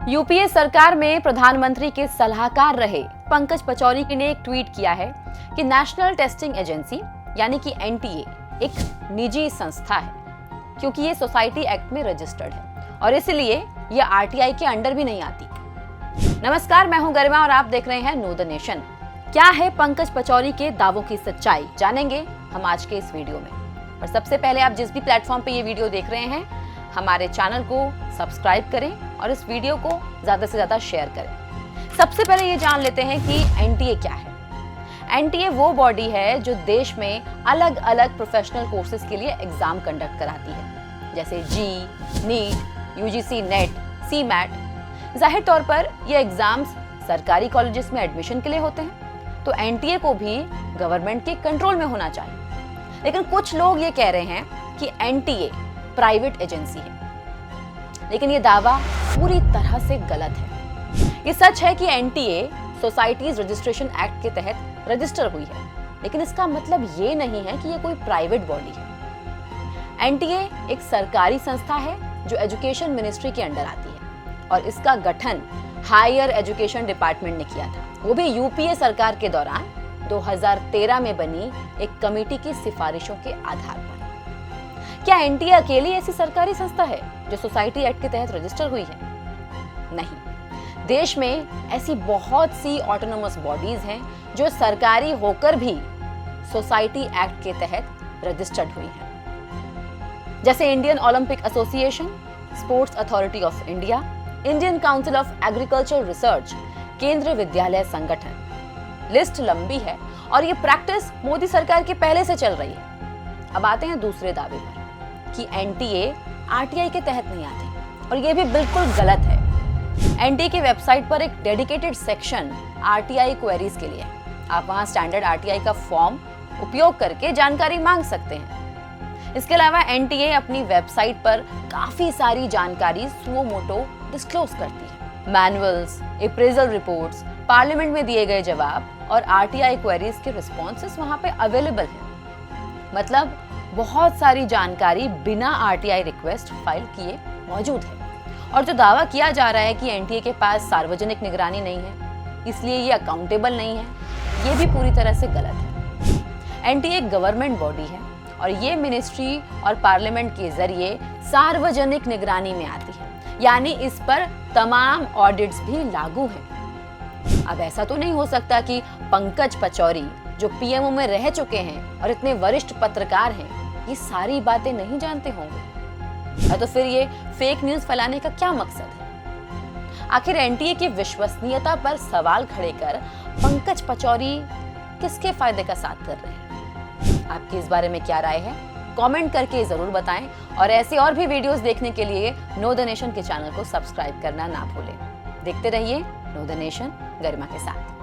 UPA सरकार में प्रधानमंत्री के सलाहकार रहे पंकज पचौरी ने एक ट्वीट किया है कि नेशनल टेस्टिंग एजेंसी यानी कि एनटीए एक निजी संस्था है, क्योंकि ये सोसाइटी एक्ट में रजिस्टर्ड है और इसलिए ये आरटीआई के अंडर भी नहीं आती। नमस्कार, मैं हूं गरिमा और आप देख रहे हैं नो द नेशन। क्या है पंकज पचौरी के दावों की सच्चाई, जानेंगे हम आज के इस वीडियो में। और सबसे पहले आप जिस भी प्लेटफॉर्म पे ये वीडियो देख रहे हैं, हमारे चैनल को सब्सक्राइब करें और इस वीडियो को ज्यादा से ज्यादा शेयर करें। सबसे पहले ये जान लेते हैं कि एनटीए क्या है। एनटीए वो बॉडी है जो देश में अलग अलग प्रोफेशनल कोर्सेज के लिए एग्जाम कंडक्ट कराती है, जैसे जी, नीट, यूजीसी नेट, सीमैट। जाहिर तौर पर ये एग्जाम्स सरकारी कॉलेजेस में एडमिशन के लिए होते हैं, तो एनटीए को भी गवर्नमेंट के कंट्रोल में होना चाहिए। लेकिन कुछ लोग ये कह रहे हैं कि एनटीए प्राइवेट एजेंसी है, लेकिन ये दावा पूरी तरह से गलत है। ये सच है कि एनटीए सोसाइटीज रजिस्ट्रेशन एक्ट के तहत रजिस्टर हुई है, लेकिन इसका मतलब ये नहीं है कि ये कोई प्राइवेट बॉडी है। एनटीए एक सरकारी संस्था है जो एजुकेशन मिनिस्ट्री के अंडर आती है और इसका गठन हायर एजुकेशन डिपार्टमेंट ने किया था, वो भी यूपीए सरकार के दौरान 2013 में बनी एक कमेटी की सिफारिशों के आधार पर। क्या एनटीए अकेली ऐसी सरकारी संस्था है जो सोसाइटी एक्ट के तहत रजिस्टर हुई है? नहीं, देश में ऐसी बहुत सी ऑटोनोमस बॉडीज हैं जो सरकारी होकर भी सोसाइटी एक्ट के तहत रजिस्टर्ड हुई हैं, जैसे Indian Olympic association, sports authority of India, Indian council of agriculture research, केंद्रीय विद्यालय संगठन। लिस्ट लंबी है और ये प्रैक्टिस मोदी सरकार के पहले से चल रही है। अब आते हैं दूसरे दावे पर कि एनटीए आरटीआई के तहत नहीं आती, और ये भी बिल्कुल गलत है। एनटीए की वेबसाइट पर एक डेडिकेटेड सेक्शन आरटीआई क्वेरीज के लिए है। आप वहां स्टैंडर्ड आरटीआई का फॉर्म उपयोग करके जानकारी मांग सकते हैं। इसके अलावा एनटीए अपनी वेबसाइट पर काफी सारी जानकारी सुओ मोटो डिस्क्लोज करती है। मैनुअल्स, अप्रेजल रिपोर्ट्स, पार्लियामेंट में दिए गए जवाब और आरटीआई क्वेरीज के रिस्पॉन्सेस वहां पे अवेलेबल हैं। मतलब बहुत सारी जानकारी बिना आरटीआई रिक्वेस्ट फाइल किए मौजूद है। और जो दावा किया जा रहा है कि एनटीए के पास सार्वजनिक निगरानी नहीं है, इसलिए ये अकाउंटेबल नहीं है, ये भी पूरी तरह से गलत है। एनटीए एक गवर्नमेंट बॉडी है और ये मिनिस्ट्री और पार्लियामेंट के जरिए सार्वजनिक निगरानी में आती है, यानी इस पर तमाम ऑडिट्स भी लागू हैं। अब ऐसा तो नहीं हो सकता कि पंकज पचौरी जो पीएमओ में रह चुके हैं और इतने वरिष्ठ पत्रकार हैं, ये सारी बातें नहीं जानते होंगे। तो फिर ये फेक न्यूज फैलाने का क्या मकसद है? आखिर एनटीए की विश्वसनीयता पर सवाल खड़े कर पंकज पचौरी किसके फायदे का साथ कर रहे हैं? आपकी इस बारे में क्या राय है? कमेंट करके जरूर बताएं और ऐसे और भी वीडियोस देखने के लिए नो द नेशन के चैनल को सब्सक्राइब करना ना भूलें। देखते रहिए नो द नेशन गरिमा के साथ।